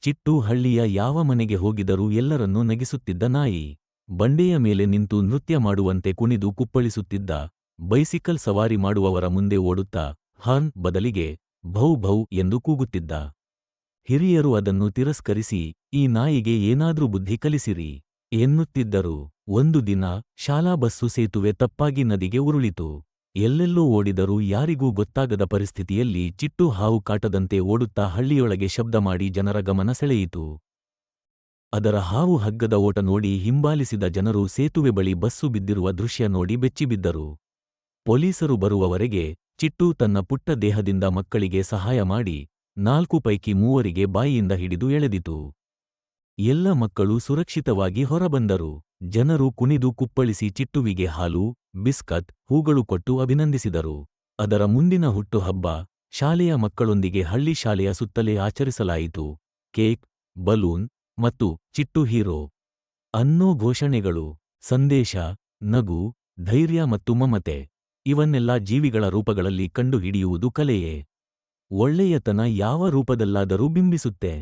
ಚಿಟ್ಟು ಹಳ್ಳಿಯ ಯಾವ ಮನೆಗೆ ಹೋಗಿದರೂ ಎಲ್ಲರನ್ನೂ ನಗಿಸುತ್ತಿದ್ದ ನಾಯಿ. ಬಂಡೆಯ ಮೇಲೆ ನಿಂತು ನೃತ್ಯ ಮಾಡುವಂತೆ ಕುಣಿದು ಕುಪ್ಪಳಿಸುತ್ತಿದ್ದ. ಬೈಸಿಕಲ್ ಸವಾರಿ ಮಾಡುವವರ ಮುಂದೆ ಓಡುತ್ತಾ ಹಾರ್ನ್ ಬದಲಿಗೆ ಭೌ ಭೌ ಎಂದು ಕೂಗುತ್ತಿದ್ದ. ಹಿರಿಯರು ಅದನ್ನು ತಿರಸ್ಕರಿಸಿ ಈ ನಾಯಿಗೆ ಏನಾದ್ರೂ ಬುದ್ಧಿ ಕಲಿಸಿರಿ ಎನ್ನುತ್ತಿದ್ದರು. ಒಂದು ದಿನ ಶಾಲಾ ಬಸ್ಸು ಸೇತುವೆ ತಪ್ಪಾಗಿ ನದಿಗೆ ಉರುಳಿತು. ಎಲ್ಲೆಲ್ಲೋ ಓಡಿದರೂ ಯಾರಿಗೂ ಗೊತ್ತಾಗದ ಪರಿಸ್ಥಿತಿಯಲ್ಲಿ ಚಿಟ್ಟು ಹಾವು ಕಾಟದಂತೆ ಓಡುತ್ತಾ ಹಳ್ಳಿಯೊಳಗೆ ಶಬ್ದ ಮಾಡಿ ಜನರ ಗಮನ ಸೆಳೆಯಿತು. ಅದರ ಹಾವು ಹಗ್ಗದ ಓಟ ನೋಡಿ ಹಿಂಬಾಲಿಸಿದ ಜನರು ಸೇತುವೆ ಬಳಿ ಬಸ್ಸು ಬಿದ್ದಿರುವ ದೃಶ್ಯ ನೋಡಿ ಬೆಚ್ಚಿಬಿದ್ದರು. ಪೊಲೀಸರು ಬರುವವರೆಗೆ ಚಿಟ್ಟು ತನ್ನ ಪುಟ್ಟ ದೇಹದಿಂದ ಮಕ್ಕಳಿಗೆ ಸಹಾಯ ಮಾಡಿ 4 ಪೈಕಿ 3 ಬಾಯಿಯಿಂದ ಹಿಡಿದು ಎಳೆದಿತು. ಎಲ್ಲ ಮಕ್ಕಳು ಸುರಕ್ಷಿತವಾಗಿ ಹೊರಬಂದರು. ಜನರು ಕುಣಿದು ಕುಪ್ಪಳಿಸಿ ಚಿಟ್ಟುವಿಗೆ ಹಾಲು, ಬಿಸ್ಕತ್, ಹೂಗಳು ಕೊಟ್ಟು ಅಭಿನಂದಿಸಿದರು. ಅದರ ಮುಂದಿನ ಹುಟ್ಟುಹಬ್ಬ ಶಾಲೆಯ ಮಕ್ಕಳೊಂದಿಗೆ ಹಳ್ಳಿ ಶಾಲೆಯ ಸುತ್ತಲೇ ಆಚರಿಸಲಾಯಿತು. ಕೇಕ್, ಬಲೂನ್ ಮತ್ತು ಚಿಟ್ಟು ಹೀರೋ ಅನ್ನೋ ಘೋಷಣೆಗಳು. ಸಂದೇಶ, ನಗು, ಧೈರ್ಯ ಮತ್ತು ಮಮತೆ ಇವನ್ನೆಲ್ಲ ಜೀವಿಗಳ ರೂಪಗಳಲ್ಲಿ ಕಂಡುಹಿಡಿಯುವುದು ಕಲೆಯೇ. ಒಳ್ಳೆಯತನ ಯಾವ ರೂಪದಲ್ಲಾದರೂ ಬಿಂಬಿಸುತ್ತೆ.